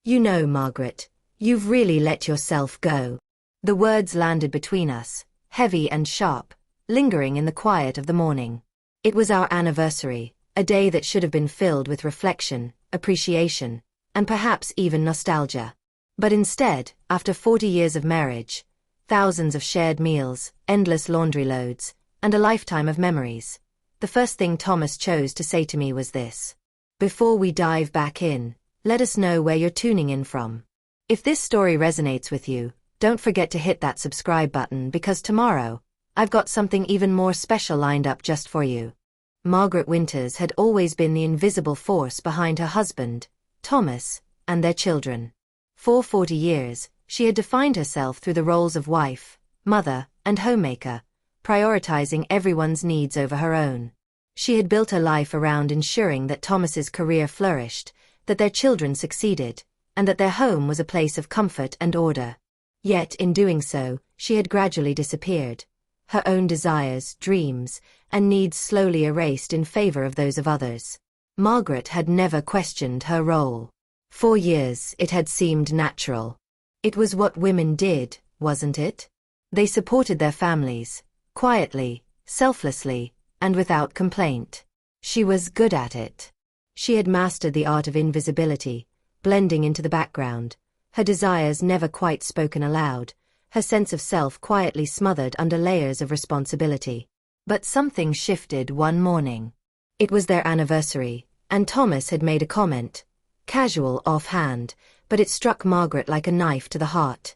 You know, Margaret, you've really let yourself go. The words landed between us, heavy and sharp, lingering in the quiet of the morning. It was our anniversary, a day that should have been filled with reflection, appreciation, and perhaps even nostalgia. But instead, after 40 years of marriage, thousands of shared meals, endless laundry loads, and a lifetime of memories, the first thing Thomas chose to say to me was this: "Before we dive back in, let us know where you're tuning in from. If this story resonates with you, don't forget to hit that subscribe button because tomorrow, I've got something even more special lined up just for you." Margaret Winters had always been the invisible force behind her husband, Thomas, and their children. For 40 years, she had defined herself through the roles of wife, mother, and homemaker, prioritizing everyone's needs over her own. She had built her life around ensuring that Thomas's career flourished, that their children succeeded, and that their home was a place of comfort and order. Yet in doing so, she had gradually disappeared. Her own desires, dreams, and needs slowly erased in favor of those of others. Margaret had never questioned her role. For years, it had seemed natural. It was what women did, wasn't it? They supported their families, quietly, selflessly, and without complaint. She was good at it. She had mastered the art of invisibility, blending into the background, her desires never quite spoken aloud, her sense of self quietly smothered under layers of responsibility. But something shifted one morning. It was their anniversary, and Thomas had made a comment, casual offhand, but it struck Margaret like a knife to the heart.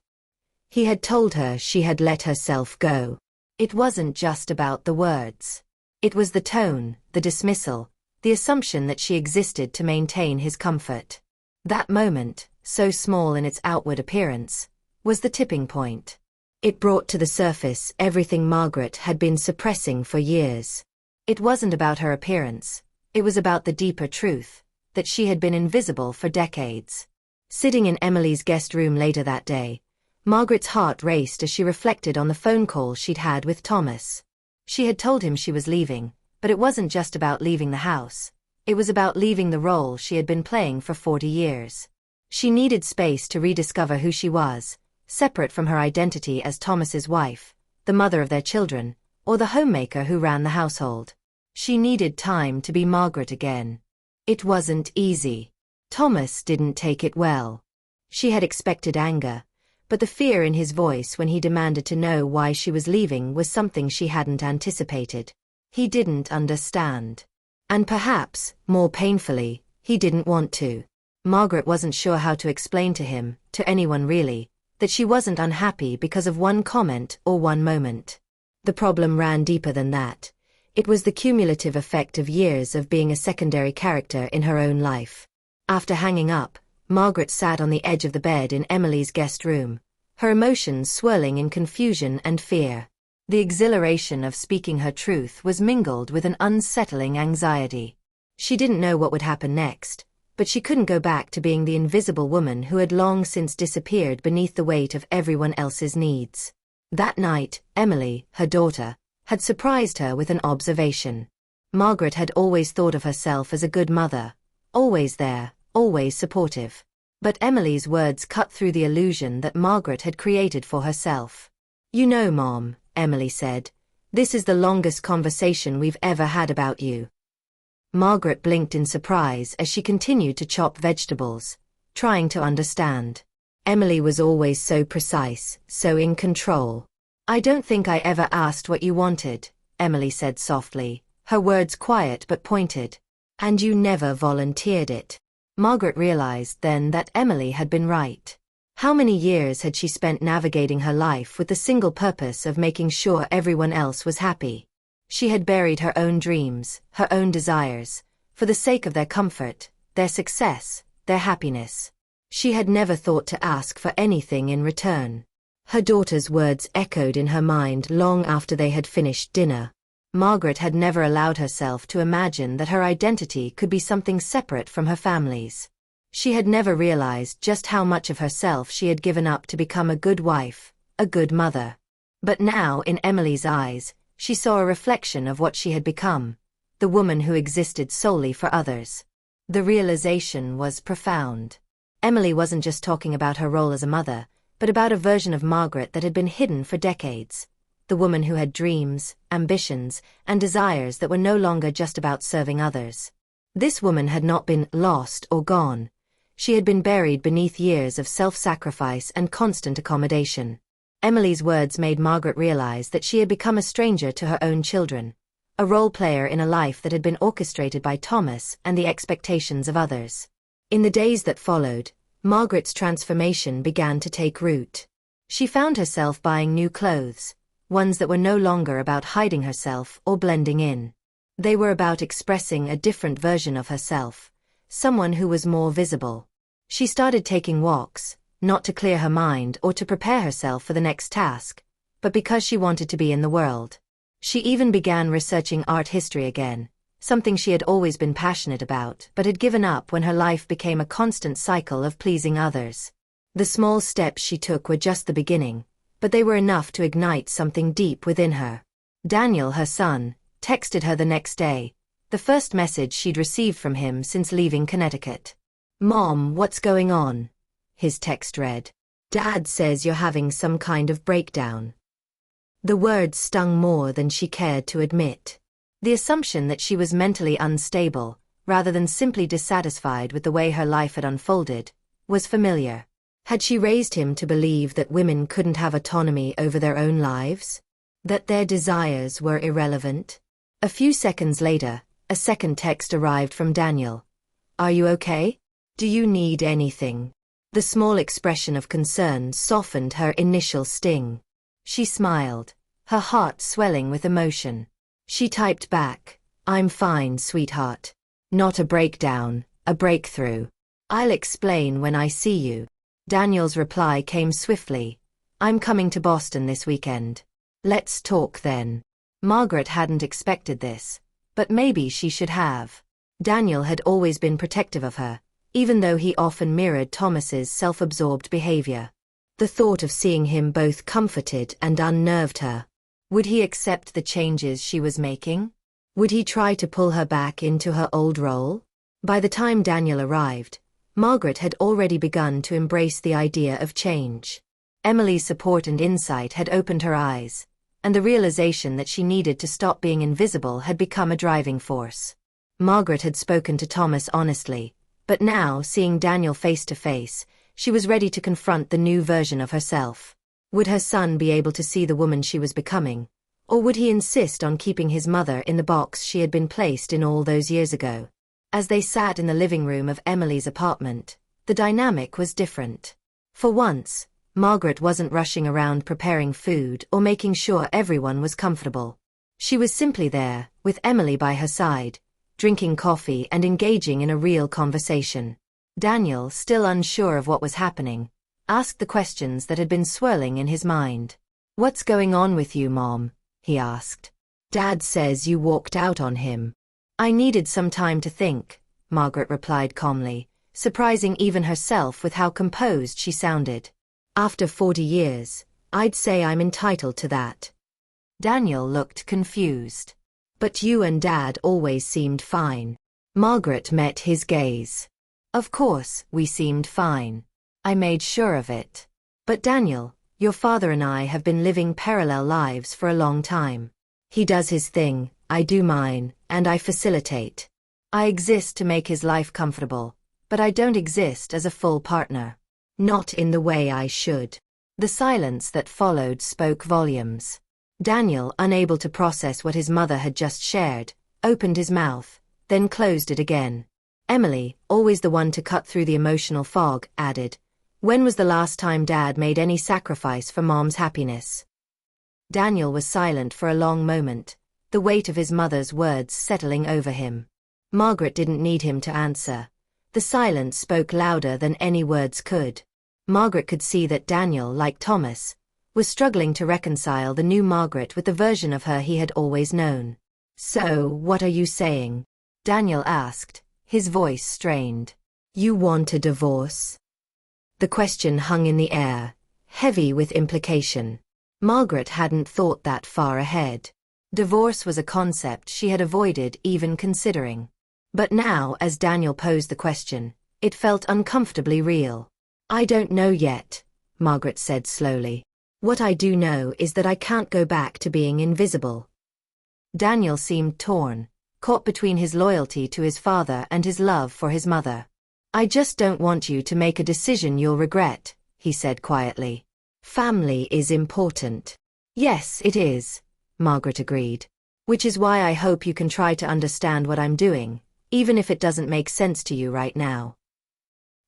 He had told her she had let herself go. It wasn't just about the words. It was the tone, the dismissal, the assumption that she existed to maintain his comfort. That moment, so small in its outward appearance, was the tipping point. It brought to the surface everything Margaret had been suppressing for years. It wasn't about her appearance, it was about the deeper truth, that she had been invisible for decades. Sitting in Emily's guest room later that day, Margaret's heart raced as she reflected on the phone call she'd had with Thomas. She had told him she was leaving, but it wasn't just about leaving the house. It was about leaving the role she had been playing for 40 years. She needed space to rediscover who she was, separate from her identity as Thomas's wife, the mother of their children, or the homemaker who ran the household. She needed time to be Margaret again. It wasn't easy. Thomas didn't take it well. She had expected anger, but the fear in his voice when he demanded to know why she was leaving was something she hadn't anticipated. He didn't understand. And perhaps, more painfully, he didn't want to. Margaret wasn't sure how to explain to him, to anyone really, that she wasn't unhappy because of one comment or one moment. The problem ran deeper than that. It was the cumulative effect of years of being a secondary character in her own life. After hanging up, Margaret sat on the edge of the bed in Emily's guest room, her emotions swirling in confusion and fear. The exhilaration of speaking her truth was mingled with an unsettling anxiety. She didn't know what would happen next, but she couldn't go back to being the invisible woman who had long since disappeared beneath the weight of everyone else's needs. That night, Emily, her daughter, had surprised her with an observation. Margaret had always thought of herself as a good mother, always there, always supportive. But Emily's words cut through the illusion that Margaret had created for herself. "You know, Mom," Emily said, "this is the longest conversation we've ever had about you." Margaret blinked in surprise as she continued to chop vegetables, trying to understand. Emily was always so precise, so in control. "I don't think I ever asked what you wanted," Emily said softly, her words quiet but pointed. "And you never volunteered it." Margaret realized then that Emily had been right. How many years had she spent navigating her life with the single purpose of making sure everyone else was happy? She had buried her own dreams, her own desires, for the sake of their comfort, their success, their happiness. She had never thought to ask for anything in return. Her daughter's words echoed in her mind long after they had finished dinner. Margaret had never allowed herself to imagine that her identity could be something separate from her family's. She had never realized just how much of herself she had given up to become a good wife, a good mother. But now, in Emily's eyes, she saw a reflection of what she had become, the woman who existed solely for others. The realization was profound. Emily wasn't just talking about her role as a mother, but about a version of Margaret that had been hidden for decades. The woman who had dreams, ambitions, and desires that were no longer just about serving others. This woman had not been lost or gone. She had been buried beneath years of self-sacrifice and constant accommodation. Emily's words made Margaret realize that she had become a stranger to her own children, a role player in a life that had been orchestrated by Thomas and the expectations of others. In the days that followed, Margaret's transformation began to take root. She found herself buying new clothes, ones that were no longer about hiding herself or blending in. They were about expressing a different version of herself, someone who was more visible. She started taking walks, not to clear her mind or to prepare herself for the next task, but because she wanted to be in the world. She even began researching art history again, something she had always been passionate about but had given up when her life became a constant cycle of pleasing others. The small steps she took were just the beginning, but they were enough to ignite something deep within her. Daniel, her son, texted her the next day, the first message she'd received from him since leaving Connecticut. "Mom, what's going on?" his text read. "Dad says you're having some kind of breakdown." The words stung more than she cared to admit. The assumption that she was mentally unstable, rather than simply dissatisfied with the way her life had unfolded, was familiar. Had she raised him to believe that women couldn't have autonomy over their own lives? That their desires were irrelevant? A few seconds later, a second text arrived from Daniel. "Are you okay? Do you need anything?" The small expression of concern softened her initial sting. She smiled, her heart swelling with emotion. She typed back, "I'm fine, sweetheart. Not a breakdown, a breakthrough. I'll explain when I see you." Daniel's reply came swiftly, "I'm coming to Boston this weekend. Let's talk then." Margaret hadn't expected this, but maybe she should have. Daniel had always been protective of her, even though he often mirrored Thomas's self-absorbed behavior. The thought of seeing him both comforted and unnerved her. Would he accept the changes she was making? Would he try to pull her back into her old role? By the time Daniel arrived, Margaret had already begun to embrace the idea of change. Emily's support and insight had opened her eyes, and the realization that she needed to stop being invisible had become a driving force. Margaret had spoken to Thomas honestly, but now, seeing Daniel face to face, she was ready to confront the new version of herself. Would her son be able to see the woman she was becoming, or would he insist on keeping his mother in the box she had been placed in all those years ago? As they sat in the living room of Emily's apartment, the dynamic was different. For once, Margaret wasn't rushing around preparing food or making sure everyone was comfortable. She was simply there, with Emily by her side, drinking coffee and engaging in a real conversation. Daniel, still unsure of what was happening, asked the questions that had been swirling in his mind. "What's going on with you, Mom?" he asked. "Dad says you walked out on him." "I needed some time to think," Margaret replied calmly, surprising even herself with how composed she sounded. "After 40 years, I'd say I'm entitled to that." Daniel looked confused. "But you and Dad always seemed fine." Margaret met his gaze. "Of course, we seemed fine. I made sure of it. But Daniel, your father and I have been living parallel lives for a long time. He does his thing, I do mine, and I facilitate. I exist to make his life comfortable, but I don't exist as a full partner. Not in the way I should." The silence that followed spoke volumes. Daniel, unable to process what his mother had just shared, opened his mouth, then closed it again. Emily, always the one to cut through the emotional fog, added, "When was the last time Dad made any sacrifice for Mom's happiness?" Daniel was silent for a long moment, the weight of his mother's words settling over him. Margaret didn't need him to answer. The silence spoke louder than any words could. Margaret could see that Daniel, like Thomas, was struggling to reconcile the new Margaret with the version of her he had always known. "So, what are you saying?" Daniel asked, his voice strained. "You want a divorce?" The question hung in the air, heavy with implication. Margaret hadn't thought that far ahead. Divorce was a concept she had avoided even considering. But now, as Daniel posed the question, It felt uncomfortably real. "I don't know yet," Margaret said slowly. "What I do know is that I can't go back to being invisible." Daniel seemed torn, caught between his loyalty to his father and his love for his mother. "I just don't want you to make a decision you'll regret," he said quietly. "Family is important." "Yes, it is," Margaret agreed. "Which is why I hope you can try to understand what I'm doing, even if it doesn't make sense to you right now."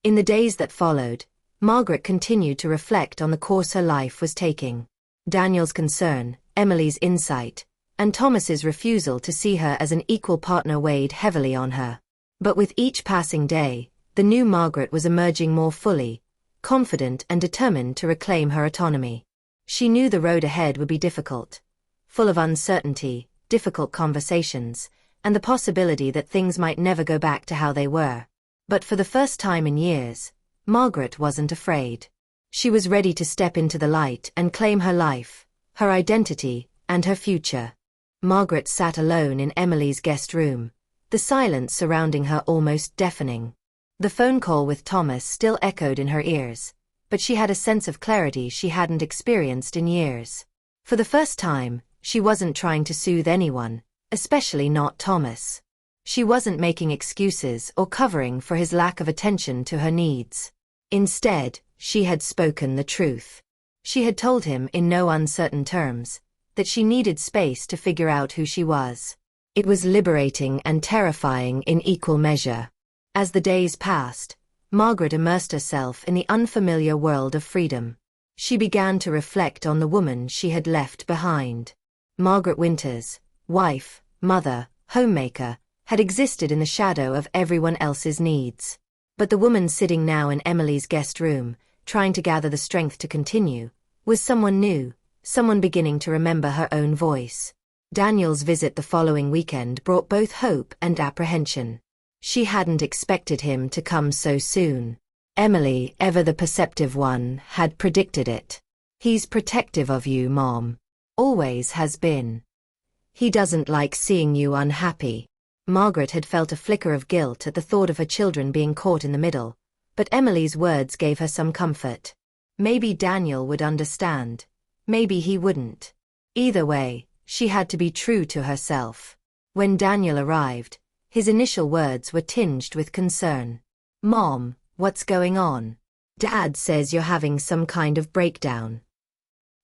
In the days that followed, Margaret continued to reflect on the course her life was taking. Daniel's concern, Emily's insight, and Thomas's refusal to see her as an equal partner weighed heavily on her. But with each passing day, the new Margaret was emerging more fully, confident and determined to reclaim her autonomy. She knew the road ahead would be difficult, full of uncertainty, difficult conversations, and the possibility that things might never go back to how they were. But for the first time in years, Margaret wasn't afraid. She was ready to step into the light and claim her life, her identity, and her future. Margaret sat alone in Emily's guest room, the silence surrounding her almost deafening. The phone call with Thomas still echoed in her ears, but she had a sense of clarity she hadn't experienced in years. For the first time, she wasn't trying to soothe anyone, especially not Thomas. She wasn't making excuses or covering for his lack of attention to her needs. Instead, she had spoken the truth. She had told him in no uncertain terms that she needed space to figure out who she was. It was liberating and terrifying in equal measure. As the days passed, Margaret immersed herself in the unfamiliar world of freedom. She began to reflect on the woman she had left behind. Margaret Winters, wife, mother, homemaker, had existed in the shadow of everyone else's needs. But the woman sitting now in Emily's guest room, trying to gather the strength to continue, was someone new, someone beginning to remember her own voice. Daniel's visit the following weekend brought both hope and apprehension. She hadn't expected him to come so soon. Emily, ever the perceptive one, had predicted it. "He's protective of you, Mom. Always has been. He doesn't like seeing you unhappy." Margaret had felt a flicker of guilt at the thought of her children being caught in the middle, but Emily's words gave her some comfort. Maybe Daniel would understand. Maybe he wouldn't. Either way, she had to be true to herself. When Daniel arrived, his initial words were tinged with concern. "Mom, what's going on? Dad says you're having some kind of breakdown."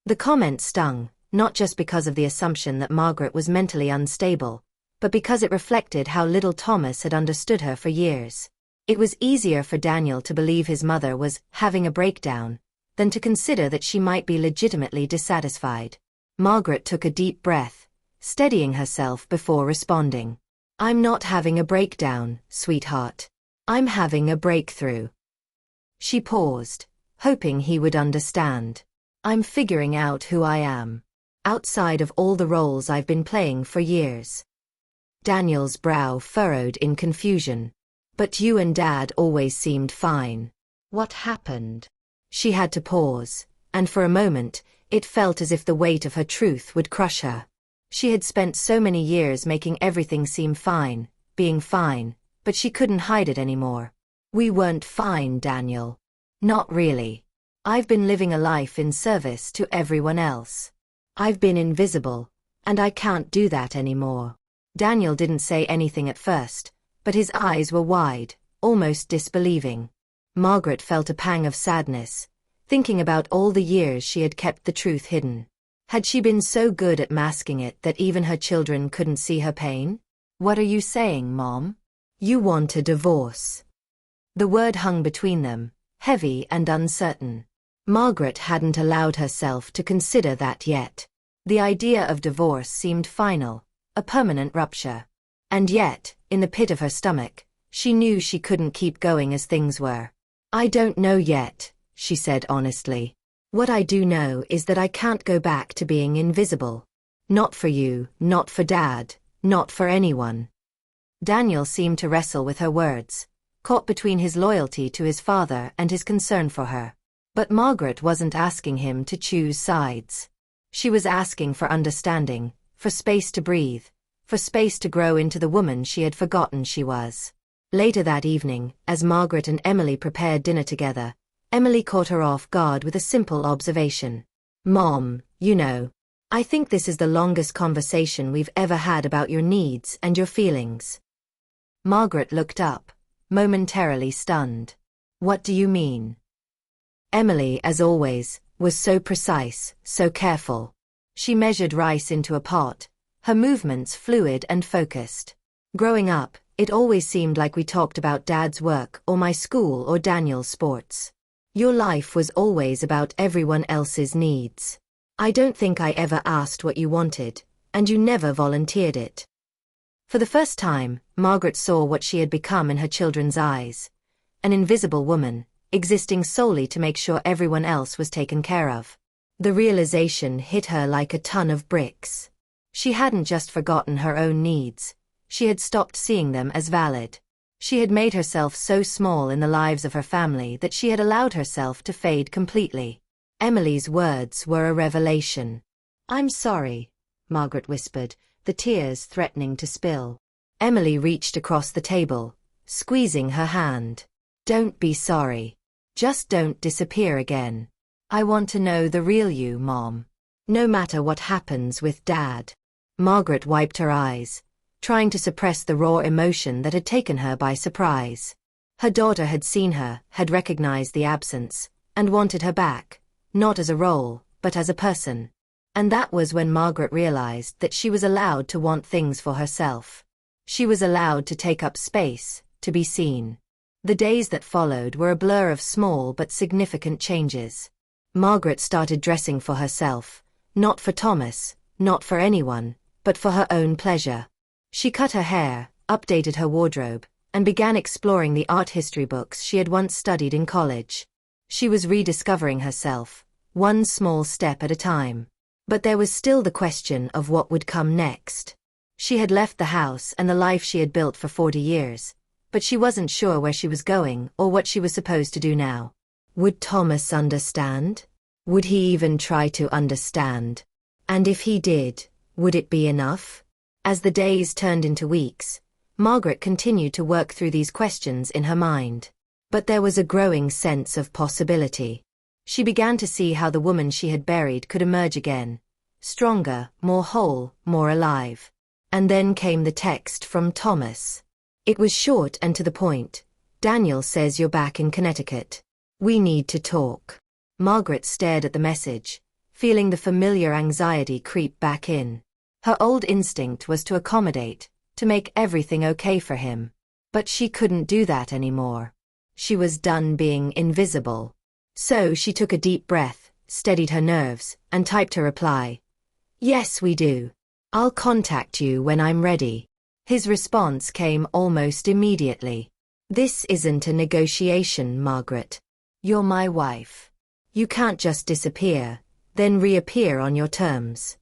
The comment stung, not just because of the assumption that Margaret was mentally unstable, but because it reflected how little Thomas had understood her for years. It was easier for Daniel to believe his mother was having a breakdown than to consider that she might be legitimately dissatisfied. Margaret took a deep breath, steadying herself before responding. "I'm not having a breakdown, sweetheart. I'm having a breakthrough." She paused, hoping he would understand. "I'm figuring out who I am, outside of all the roles I've been playing for years." Daniel's brow furrowed in confusion. "But you and Dad always seemed fine. What happened?" She had to pause, and for a moment, it felt as if the weight of her truth would crush her. She had spent so many years making everything seem fine, being fine, but she couldn't hide it anymore. "We weren't fine, Daniel. Not really. I've been living a life in service to everyone else. I've been invisible, and I can't do that anymore." Daniel didn't say anything at first, but his eyes were wide, almost disbelieving. Margaret felt a pang of sadness, thinking about all the years she had kept the truth hidden. Had she been so good at masking it that even her children couldn't see her pain? "What are you saying, Mom? You want a divorce?" The word hung between them, heavy and uncertain. Margaret hadn't allowed herself to consider that yet. The idea of divorce seemed final, a permanent rupture. And yet, in the pit of her stomach, she knew she couldn't keep going as things were. "I don't know yet," she said honestly. "What I do know is that I can't go back to being invisible. Not for you, not for Dad, not for anyone." Daniel seemed to wrestle with her words, caught between his loyalty to his father and his concern for her. But Margaret wasn't asking him to choose sides. She was asking for understanding, for space to breathe, for space to grow into the woman she had forgotten she was. Later that evening, as Margaret and Emily prepared dinner together, Emily caught her off guard with a simple observation. "Mom, you know, I think this is the longest conversation we've ever had about your needs and your feelings." Margaret looked up, momentarily stunned. "What do you mean?" Emily, as always, was so precise, so careful. She measured rice into a pot, her movements fluid and focused. "Growing up, it always seemed like we talked about Dad's work or my school or Daniel's sports. Your life was always about everyone else's needs. I don't think I ever asked what you wanted, and you never volunteered it." For the first time, Margaret saw what she had become in her children's eyes. An invisible woman, existing solely to make sure everyone else was taken care of. The realization hit her like a ton of bricks. She hadn't just forgotten her own needs, she had stopped seeing them as valid. She had made herself so small in the lives of her family that she had allowed herself to fade completely. Emily's words were a revelation. "I'm sorry," Margaret whispered, the tears threatening to spill. Emily reached across the table, squeezing her hand. "Don't be sorry. Just don't disappear again. I want to know the real you, Mom. No matter what happens with Dad." Margaret wiped her eyes, trying to suppress the raw emotion that had taken her by surprise. Her daughter had seen her, had recognized the absence, and wanted her back, not as a role, but as a person. And that was when Margaret realized that she was allowed to want things for herself. She was allowed to take up space, to be seen. The days that followed were a blur of small but significant changes. Margaret started dressing for herself, not for Thomas, not for anyone, but for her own pleasure. She cut her hair, updated her wardrobe, and began exploring the art history books she had once studied in college. She was rediscovering herself, one small step at a time. But there was still the question of what would come next. She had left the house and the life she had built for 40 years, but she wasn't sure where she was going or what she was supposed to do now. Would Thomas understand? Would he even try to understand? And if he did, would it be enough? As the days turned into weeks, Margaret continued to work through these questions in her mind. But there was a growing sense of possibility. She began to see how the woman she had buried could emerge again, stronger, more whole, more alive. And then came the text from Thomas. It was short and to the point. "Daniel says you're back in Connecticut. We need to talk." Margaret stared at the message, feeling the familiar anxiety creep back in. Her old instinct was to accommodate, to make everything okay for him. But she couldn't do that anymore. She was done being invisible. So she took a deep breath, steadied her nerves, and typed her reply. "Yes, we do. I'll contact you when I'm ready." His response came almost immediately. "This isn't a negotiation, Margaret. You're my wife. You can't just disappear, then reappear on your terms."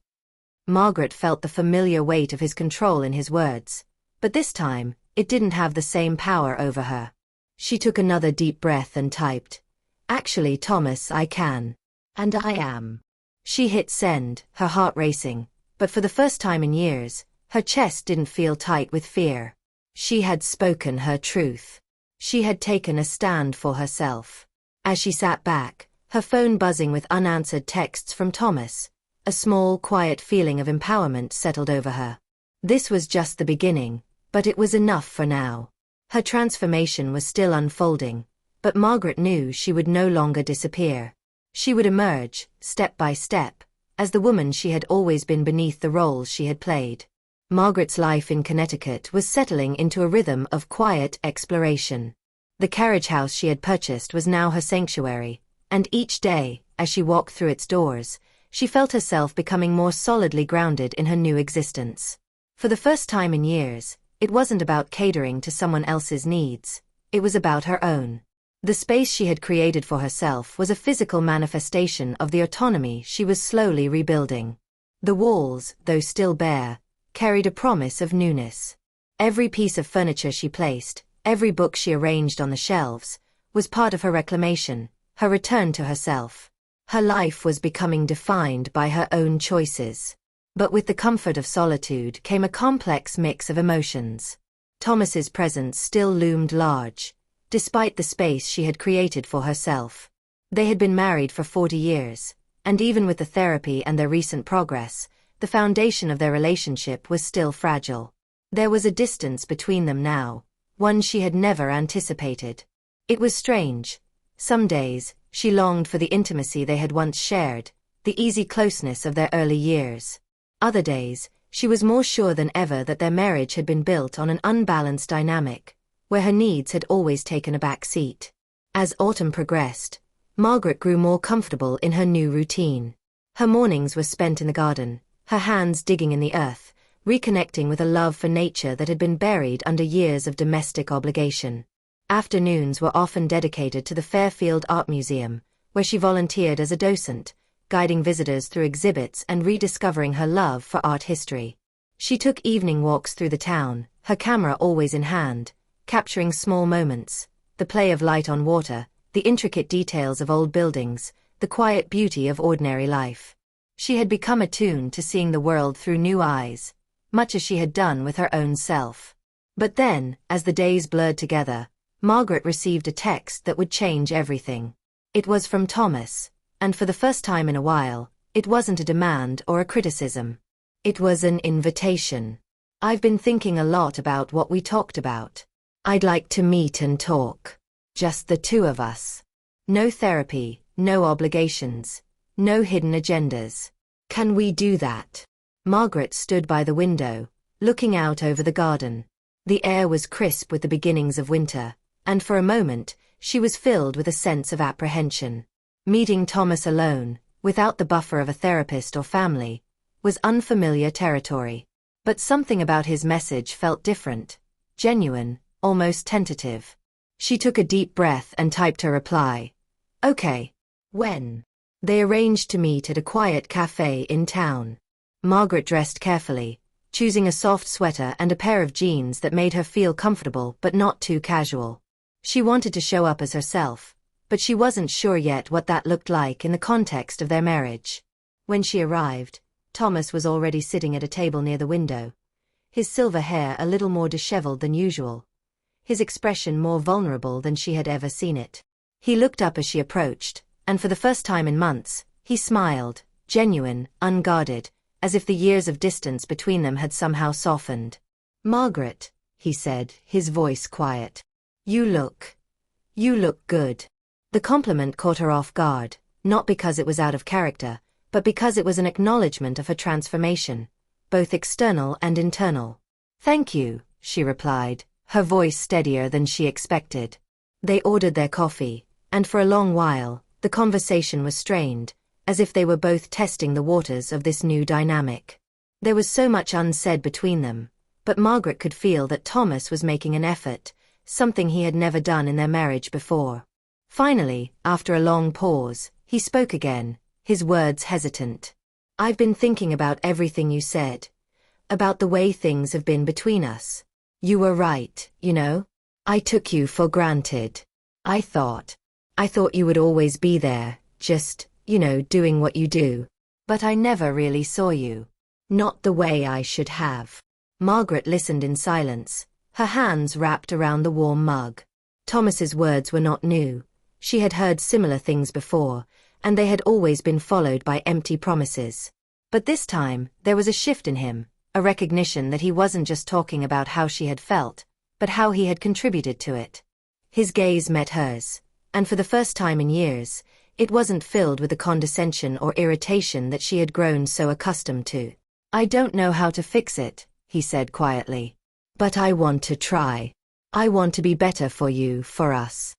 Margaret felt the familiar weight of his control in his words, but this time, it didn't have the same power over her. She took another deep breath and typed, "Actually, Thomas, I can. And I am." She hit send, her heart racing, but for the first time in years, her chest didn't feel tight with fear. She had spoken her truth. She had taken a stand for herself. As she sat back, her phone buzzing with unanswered texts from Thomas, a small, quiet feeling of empowerment settled over her. This was just the beginning, but it was enough for now. Her transformation was still unfolding, but Margaret knew she would no longer disappear. She would emerge, step by step, as the woman she had always been beneath the roles she had played. Margaret's life in Connecticut was settling into a rhythm of quiet exploration. The carriage house she had purchased was now her sanctuary, and each day, as she walked through its doors, she felt herself becoming more solidly grounded in her new existence. For the first time in years, it wasn't about catering to someone else's needs, it was about her own. The space she had created for herself was a physical manifestation of the autonomy she was slowly rebuilding. The walls, though still bare, carried a promise of newness. Every piece of furniture she placed, every book she arranged on the shelves, was part of her reclamation, her return to herself. Her life was becoming defined by her own choices. But with the comfort of solitude came a complex mix of emotions. Thomas's presence still loomed large, despite the space she had created for herself. They had been married for 40 years, and even with the therapy and their recent progress, the foundation of their relationship was still fragile. There was a distance between them now, one she had never anticipated. It was strange. Some days, she longed for the intimacy they had once shared, the easy closeness of their early years. Other days, she was more sure than ever that their marriage had been built on an unbalanced dynamic, where her needs had always taken a back seat. As autumn progressed, Margaret grew more comfortable in her new routine. Her mornings were spent in the garden, her hands digging in the earth, reconnecting with a love for nature that had been buried under years of domestic obligation. Afternoons were often dedicated to the Fairfield Art Museum, where she volunteered as a docent, guiding visitors through exhibits and rediscovering her love for art history. She took evening walks through the town, her camera always in hand, capturing small moments, the play of light on water, the intricate details of old buildings, the quiet beauty of ordinary life. She had become attuned to seeing the world through new eyes, much as she had done with her own self. But then, as the days blurred together, Margaret received a text that would change everything. It was from Thomas, and for the first time in a while, it wasn't a demand or a criticism. It was an invitation. "I've been thinking a lot about what we talked about. I'd like to meet and talk. Just the two of us. No therapy, no obligations, no hidden agendas. Can we do that?" Margaret stood by the window, looking out over the garden. The air was crisp with the beginnings of winter, and for a moment, she was filled with a sense of apprehension. Meeting Thomas alone, without the buffer of a therapist or family, was unfamiliar territory. But something about his message felt different, genuine, almost tentative. She took a deep breath and typed her reply. "Okay. When?" They arranged to meet at a quiet cafe in town. Margaret dressed carefully, choosing a soft sweater and a pair of jeans that made her feel comfortable but not too casual. She wanted to show up as herself, but she wasn't sure yet what that looked like in the context of their marriage. When she arrived, Thomas was already sitting at a table near the window, his silver hair a little more disheveled than usual, his expression more vulnerable than she had ever seen it. He looked up as she approached, and for the first time in months, he smiled, genuine, unguarded, as if the years of distance between them had somehow softened. "Margaret," he said, his voice quiet. You look good." The compliment caught her off guard, not because it was out of character, but because it was an acknowledgement of her transformation, both external and internal. "Thank you," she replied, her voice steadier than she expected. They ordered their coffee, and for a long while, the conversation was strained, as if they were both testing the waters of this new dynamic. There was so much unsaid between them, but Margaret could feel that Thomas was making an effort, something he had never done in their marriage before. Finally, after a long pause, he spoke again, his words hesitant. "I've been thinking about everything you said, about the way things have been between us. You were right, you know? I took you for granted. I thought you would always be there, just, doing what you do. But I never really saw you. Not the way I should have." Margaret listened in silence, her hands wrapped around the warm mug. Thomas's words were not new. She had heard similar things before, and they had always been followed by empty promises. But this time, there was a shift in him, a recognition that he wasn't just talking about how she had felt, but how he had contributed to it. His gaze met hers, and for the first time in years, it wasn't filled with the condescension or irritation that she had grown so accustomed to. "I don't know how to fix it," he said quietly. "But I want to try. I want to be better for you, for us."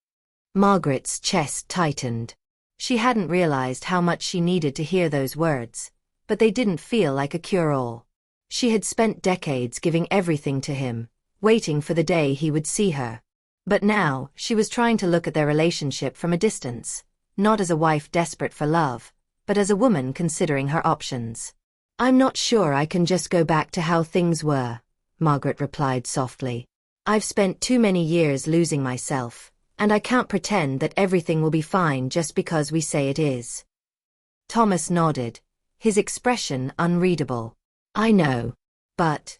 Margaret's chest tightened. She hadn't realized how much she needed to hear those words, but they didn't feel like a cure-all. She had spent decades giving everything to him, waiting for the day he would see her. But now, she was trying to look at their relationship from a distance, not as a wife desperate for love, but as a woman considering her options. "I'm not sure I can just go back to how things were," Margaret replied softly. "I've spent too many years losing myself, and I can't pretend that everything will be fine just because we say it is." Thomas nodded, his expression unreadable. "I know. But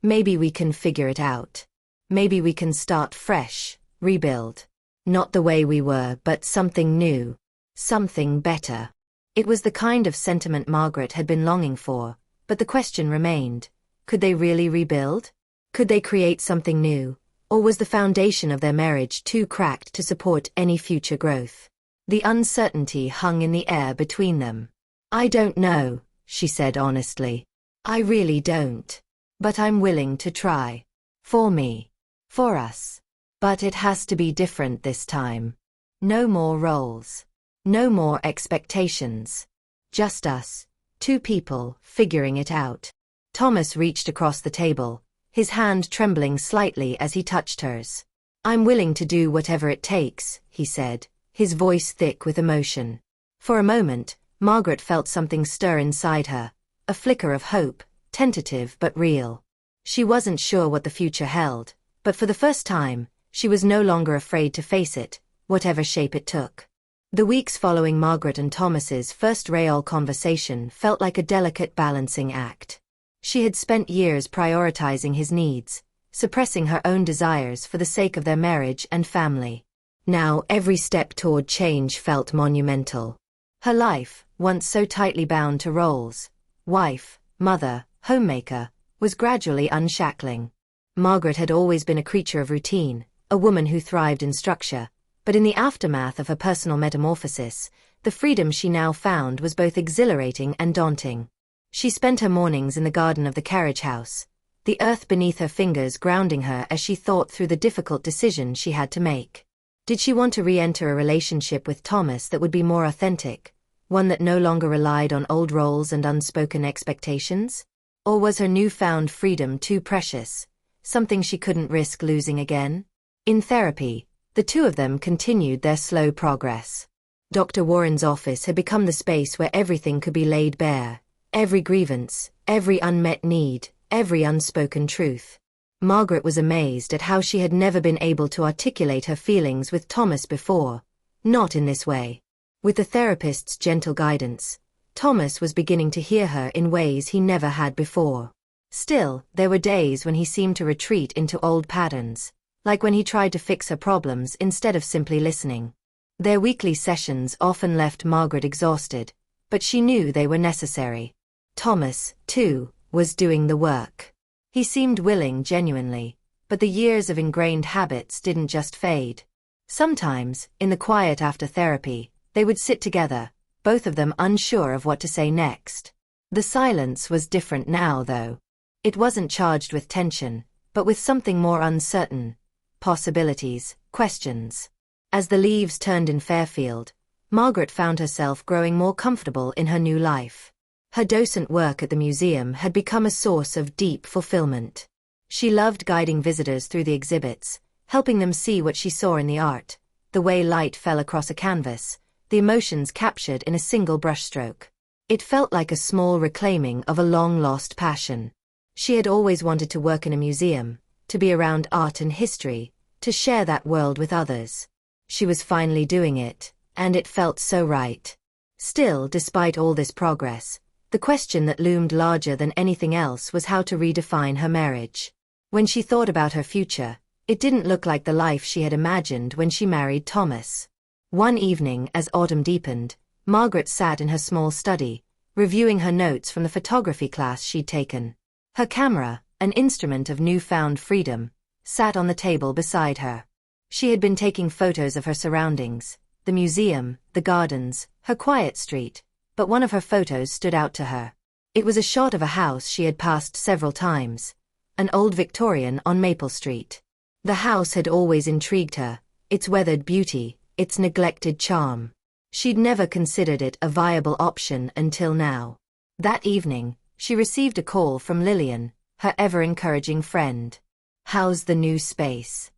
maybe we can figure it out. Maybe we can start fresh, rebuild. Not the way we were, but something new. Something better. It was the kind of sentiment Margaret had been longing for, but the question remained. Could they really rebuild? Could they create something new? Or was the foundation of their marriage too cracked to support any future growth? The uncertainty hung in the air between them. I don't know, she said honestly. I really don't. But I'm willing to try. For me. For us. But it has to be different this time. No more roles. No more expectations. Just us. Two people, figuring it out. Thomas reached across the table, his hand trembling slightly as he touched hers. I'm willing to do whatever it takes, he said, his voice thick with emotion. For a moment, Margaret felt something stir inside her, a flicker of hope, tentative but real. She wasn't sure what the future held, but for the first time, she was no longer afraid to face it, whatever shape it took. The weeks following Margaret and Thomas's first real conversation felt like a delicate balancing act. She had spent years prioritizing his needs, suppressing her own desires for the sake of their marriage and family. Now every step toward change felt monumental. Her life, once so tightly bound to roles, wife, mother, homemaker, was gradually unshackling. Margaret had always been a creature of routine, a woman who thrived in structure, but in the aftermath of her personal metamorphosis, the freedom she now found was both exhilarating and daunting. She spent her mornings in the garden of the carriage house, the earth beneath her fingers grounding her as she thought through the difficult decision she had to make. Did she want to re-enter a relationship with Thomas that would be more authentic, one that no longer relied on old roles and unspoken expectations? Or was her newfound freedom too precious, something she couldn't risk losing again? In therapy, the two of them continued their slow progress. Dr. Warren's office had become the space where everything could be laid bare. Every grievance, every unmet need, every unspoken truth. Margaret was amazed at how she had never been able to articulate her feelings with Thomas before. Not in this way. With the therapist's gentle guidance, Thomas was beginning to hear her in ways he never had before. Still, there were days when he seemed to retreat into old patterns, like when he tried to fix her problems instead of simply listening. Their weekly sessions often left Margaret exhausted, but she knew they were necessary. Thomas, too, was doing the work. He seemed willing genuinely, but the years of ingrained habits didn't just fade. Sometimes, in the quiet after therapy, they would sit together, both of them unsure of what to say next. The silence was different now, though. It wasn't charged with tension, but with something more uncertain. Possibilities, questions. As the leaves turned in Fairfield, Margaret found herself growing more comfortable in her new life. Her docent work at the museum had become a source of deep fulfillment. She loved guiding visitors through the exhibits, helping them see what she saw in the art, the way light fell across a canvas, the emotions captured in a single brushstroke. It felt like a small reclaiming of a long-lost passion. She had always wanted to work in a museum, to be around art and history, to share that world with others. She was finally doing it, and it felt so right. Still, despite all this progress, the question that loomed larger than anything else was how to redefine her marriage. When she thought about her future, it didn't look like the life she had imagined when she married Thomas. One evening, as autumn deepened, Margaret sat in her small study, reviewing her notes from the photography class she'd taken. Her camera, an instrument of newfound freedom, sat on the table beside her. She had been taking photos of her surroundings, the museum, the gardens, her quiet street, but one of her photos stood out to her. It was a shot of a house she had passed several times, an old Victorian on Maple Street. The house had always intrigued her, its weathered beauty, its neglected charm. She'd never considered it a viable option until now. That evening, she received a call from Lillian, her ever-encouraging friend. "How's the new space?"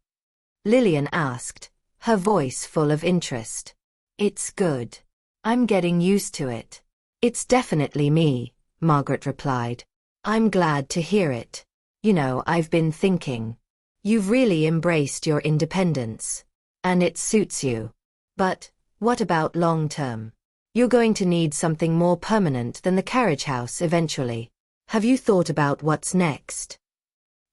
Lillian asked, her voice full of interest. "It's good. I'm getting used to it." "It's definitely me," Margaret replied. "I'm glad to hear it. You know, I've been thinking. You've really embraced your independence. And it suits you. But, what about long-term? You're going to need something more permanent than the carriage house eventually. Have you thought about what's next?"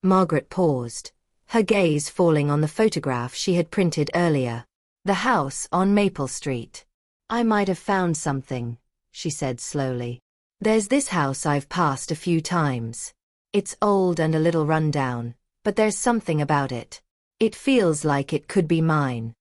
Margaret paused, her gaze falling on the photograph she had printed earlier. The house on Maple Street. I might have found something, she said slowly. There's this house I've passed a few times. It's old and a little run down, but there's something about it. It feels like it could be mine.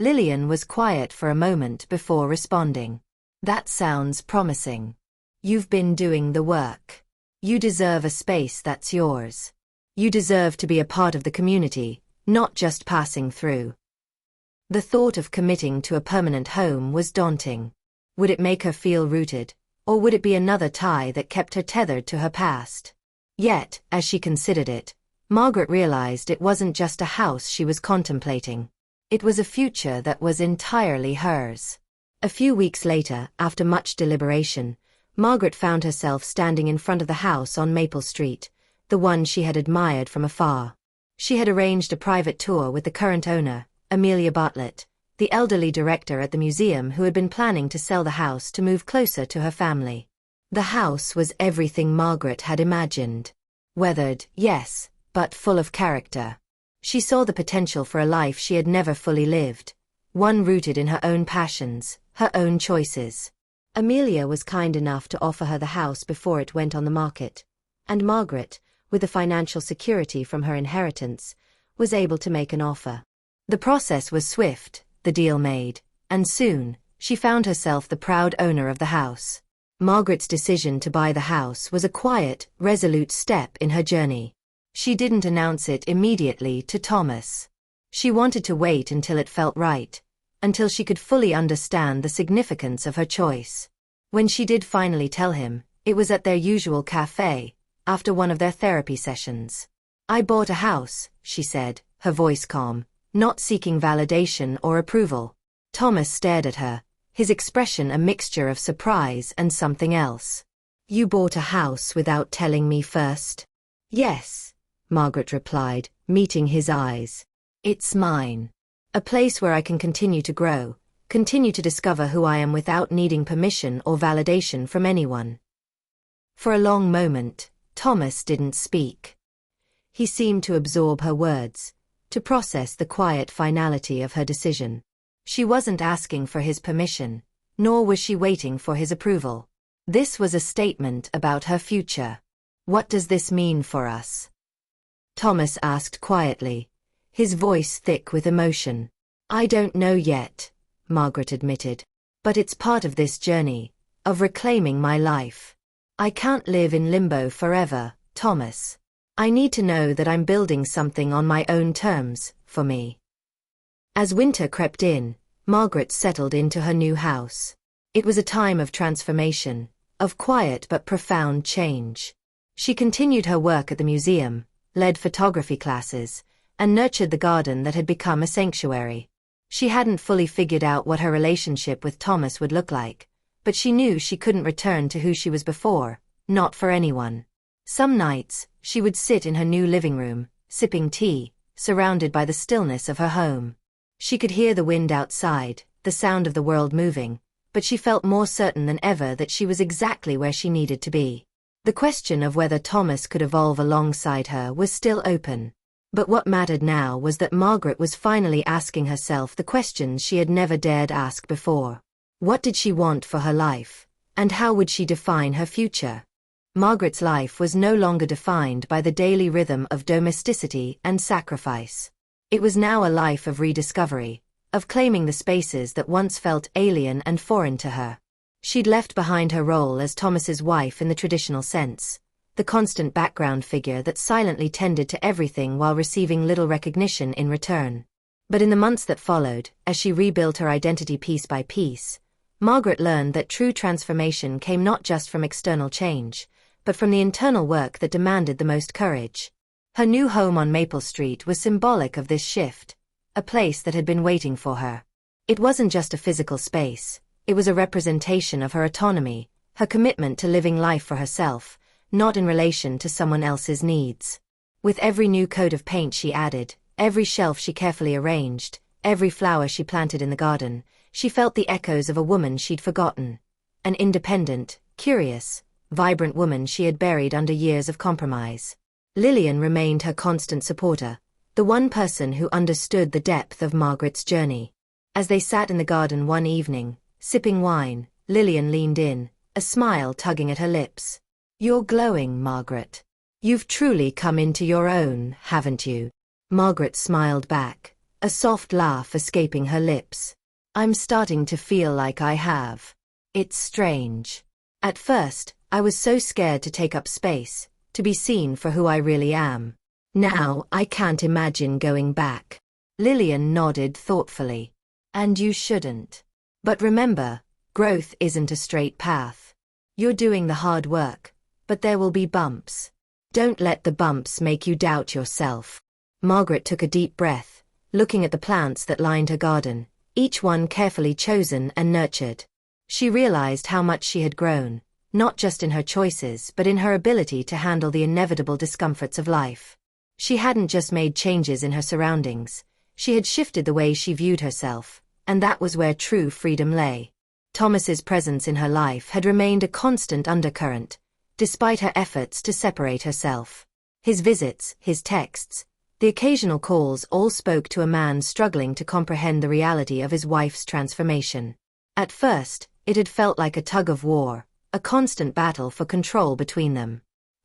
Lillian was quiet for a moment before responding. That sounds promising. You've been doing the work. You deserve a space that's yours. You deserve to be a part of the community, not just passing through. The thought of committing to a permanent home was daunting. Would it make her feel rooted, or would it be another tie that kept her tethered to her past? Yet, as she considered it, Margaret realized it wasn't just a house she was contemplating. It was a future that was entirely hers. A few weeks later, after much deliberation, Margaret found herself standing in front of the house on Maple Street, the one she had admired from afar. She had arranged a private tour with the current owner, Amelia Bartlett, the elderly director at the museum who had been planning to sell the house to move closer to her family. The house was everything Margaret had imagined. Weathered, yes, but full of character. She saw the potential for a life she had never fully lived, one rooted in her own passions, her own choices. Amelia was kind enough to offer her the house before it went on the market, and Margaret, with the financial security from her inheritance, was able to make an offer. The process was swift, the deal made, and soon, she found herself the proud owner of the house. Margaret's decision to buy the house was a quiet, resolute step in her journey. She didn't announce it immediately to Thomas. She wanted to wait until it felt right, until she could fully understand the significance of her choice. When she did finally tell him, it was at their usual cafe, after one of their therapy sessions. I bought a house, she said, her voice calm, not seeking validation or approval. Thomas stared at her, his expression a mixture of surprise and something else. You bought a house without telling me first? Yes, Margaret replied, meeting his eyes. It's mine. A place where I can continue to grow, continue to discover who I am without needing permission or validation from anyone. For a long moment, Thomas didn't speak. He seemed to absorb her words, to process the quiet finality of her decision. She wasn't asking for his permission, nor was she waiting for his approval. This was a statement about her future. What does this mean for us? Thomas asked quietly, his voice thick with emotion. I don't know yet, Margaret admitted. But it's part of this journey, of reclaiming my life. I can't live in limbo forever, Thomas. I need to know that I'm building something on my own terms, for me. As winter crept in, Margaret settled into her new house. It was a time of transformation, of quiet but profound change. She continued her work at the museum, led photography classes, and nurtured the garden that had become a sanctuary. She hadn't fully figured out what her relationship with Thomas would look like, but she knew she couldn't return to who she was before, not for anyone. Some nights, she would sit in her new living room, sipping tea, surrounded by the stillness of her home. She could hear the wind outside, the sound of the world moving, but she felt more certain than ever that she was exactly where she needed to be. The question of whether Thomas could evolve alongside her was still open. But what mattered now was that Margaret was finally asking herself the questions she had never dared ask before. What did she want for her life, and how would she define her future? Margaret's life was no longer defined by the daily rhythm of domesticity and sacrifice. It was now a life of rediscovery, of claiming the spaces that once felt alien and foreign to her. She'd left behind her role as Thomas's wife in the traditional sense, the constant background figure that silently tended to everything while receiving little recognition in return. But in the months that followed, as she rebuilt her identity piece by piece, Margaret learned that true transformation came not just from external change, but from the internal work that demanded the most courage. Her new home on Maple Street was symbolic of this shift, a place that had been waiting for her. It wasn't just a physical space, it was a representation of her autonomy, her commitment to living life for herself, not in relation to someone else's needs. With every new coat of paint she added, every shelf she carefully arranged, every flower she planted in the garden, she felt the echoes of a woman she'd forgotten. An independent, curious, vibrant woman she had buried under years of compromise. Lillian remained her constant supporter, the one person who understood the depth of Margaret's journey. As they sat in the garden one evening, sipping wine, Lillian leaned in, a smile tugging at her lips. "You're glowing, Margaret. You've truly come into your own, haven't you?" Margaret smiled back, a soft laugh escaping her lips. "I'm starting to feel like I have. It's strange. At first, I was so scared to take up space, to be seen for who I really am. Now, I can't imagine going back." Lillian nodded thoughtfully. "And you shouldn't. But remember, growth isn't a straight path. You're doing the hard work, but there will be bumps. Don't let the bumps make you doubt yourself." Margaret took a deep breath, looking at the plants that lined her garden, each one carefully chosen and nurtured. She realized how much she had grown, not just in her choices but in her ability to handle the inevitable discomforts of life. She hadn't just made changes in her surroundings, she had shifted the way she viewed herself, and that was where true freedom lay. Thomas's presence in her life had remained a constant undercurrent, despite her efforts to separate herself. His visits, his texts, the occasional calls all spoke to a man struggling to comprehend the reality of his wife's transformation. At first, it had felt like a tug of war, a constant battle for control between them.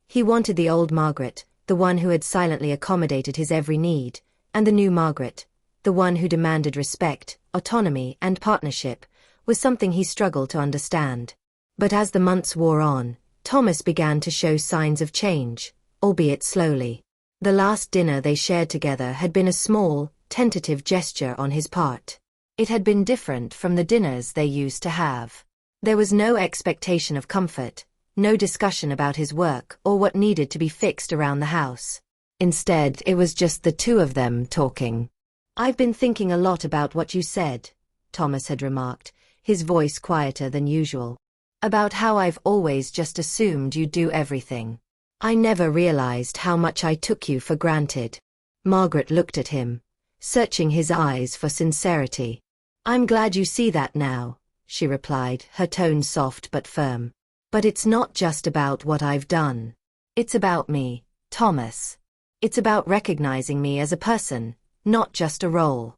He wanted the old Margaret, the one who had silently accommodated his every need, and the new Margaret, the one who demanded respect, autonomy, and partnership, was something he struggled to understand. But as the months wore on, Thomas began to show signs of change, albeit slowly. The last dinner they shared together had been a small, tentative gesture on his part. It had been different from the dinners they used to have. There was no expectation of comfort, no discussion about his work or what needed to be fixed around the house. Instead, it was just the two of them talking. "I've been thinking a lot about what you said," Thomas had remarked, his voice quieter than usual. "About how I've always just assumed you do everything. I never realized how much I took you for granted." Margaret looked at him, searching his eyes for sincerity. "I'm glad you see that now," she replied, her tone soft but firm. "But it's not just about what I've done. It's about me, Thomas. It's about recognizing me as a person, not just a role."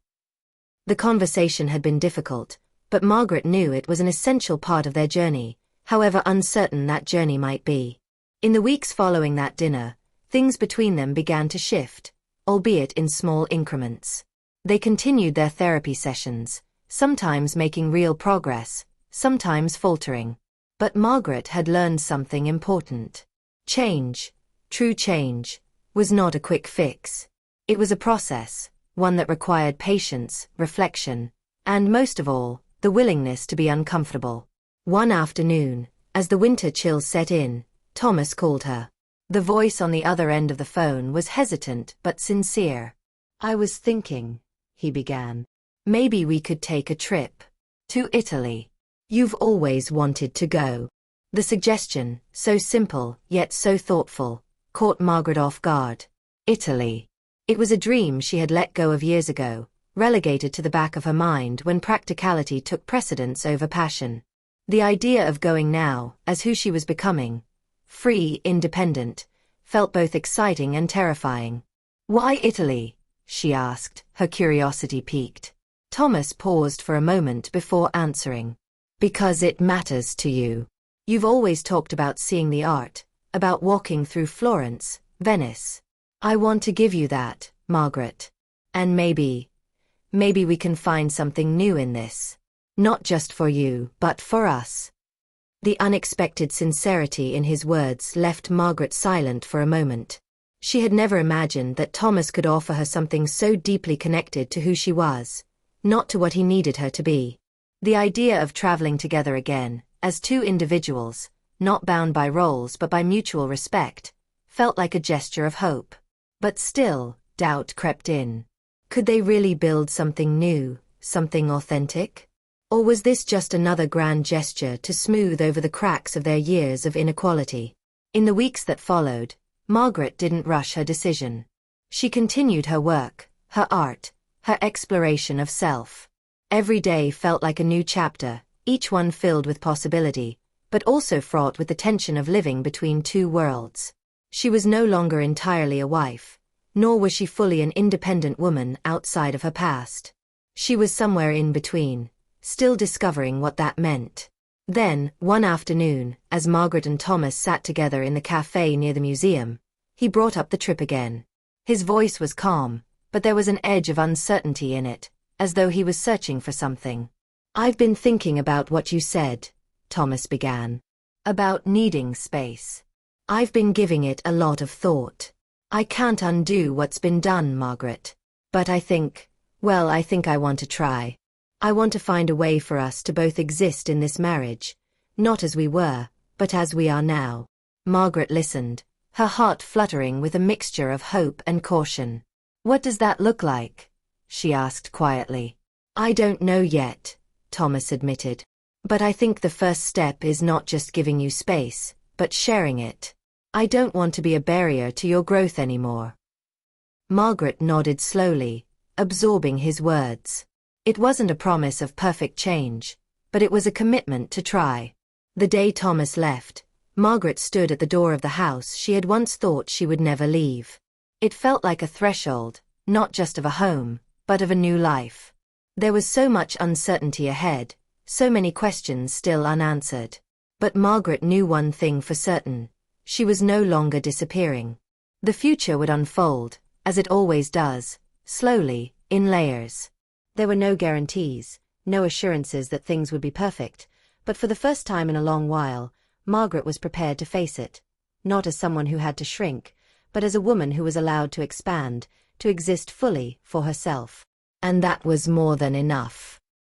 The conversation had been difficult, but Margaret knew it was an essential part of their journey, however uncertain that journey might be. In the weeks following that dinner, things between them began to shift, albeit in small increments. They continued their therapy sessions, sometimes making real progress, sometimes faltering. But Margaret had learned something important. Change, true change, was not a quick fix. It was a process, one that required patience, reflection, and most of all, the willingness to be uncomfortable. One afternoon, as the winter chills set in, Thomas called her. The voice on the other end of the phone was hesitant but sincere. "I was thinking," he began, "maybe we could take a trip to Italy. You've always wanted to go." The suggestion, so simple yet so thoughtful, caught Margaret off guard. Italy. It was a dream she had let go of years ago, relegated to the back of her mind when practicality took precedence over passion. The idea of going now, as who she was becoming, free, independent, felt both exciting and terrifying. "Why Italy?" she asked, her curiosity piqued. Thomas paused for a moment before answering. "Because it matters to you. You've always talked about seeing the art, about walking through Florence, Venice. I want to give you that, Margaret. And maybe we can find something new in this. Not just for you, but for us." The unexpected sincerity in his words left Margaret silent for a moment. She had never imagined that Thomas could offer her something so deeply connected to who she was, not to what he needed her to be. The idea of traveling together again, as two individuals, not bound by roles but by mutual respect, felt like a gesture of hope. But still, doubt crept in. Could they really build something new, something authentic? Or was this just another grand gesture to smooth over the cracks of their years of inequality? In the weeks that followed, Margaret didn't rush her decision. She continued her work, her art, her exploration of self. Every day felt like a new chapter, each one filled with possibility, but also fraught with the tension of living between two worlds. She was no longer entirely a wife, nor was she fully an independent woman outside of her past. She was somewhere in between, still discovering what that meant. Then, one afternoon, as Margaret and Thomas sat together in the cafe near the museum, he brought up the trip again. His voice was calm, but there was an edge of uncertainty in it, as though he was searching for something. "I've been thinking about what you said," Thomas began. "About needing space. I've been giving it a lot of thought. I can't undo what's been done, Margaret. But I think I want to try. I want to find a way for us to both exist in this marriage, not as we were, but as we are now." Margaret listened, her heart fluttering with a mixture of hope and caution. "What does that look like?" she asked quietly. "I don't know yet," Thomas admitted. "But I think the first step is not just giving you space, but sharing it. I don't want to be a barrier to your growth anymore." Margaret nodded slowly, absorbing his words. It wasn't a promise of perfect change, but it was a commitment to try. The day Thomas left, Margaret stood at the door of the house she had once thought she would never leave. It felt like a threshold, not just of a home, but of a new life. There was so much uncertainty ahead, so many questions still unanswered. But Margaret knew one thing for certain: she was no longer disappearing. The future would unfold, as it always does, slowly, in layers. There were no guarantees, no assurances that things would be perfect, but for the first time in a long while, Margaret was prepared to face it, not as someone who had to shrink, but as a woman who was allowed to expand, to exist fully for herself. And that was more than enough.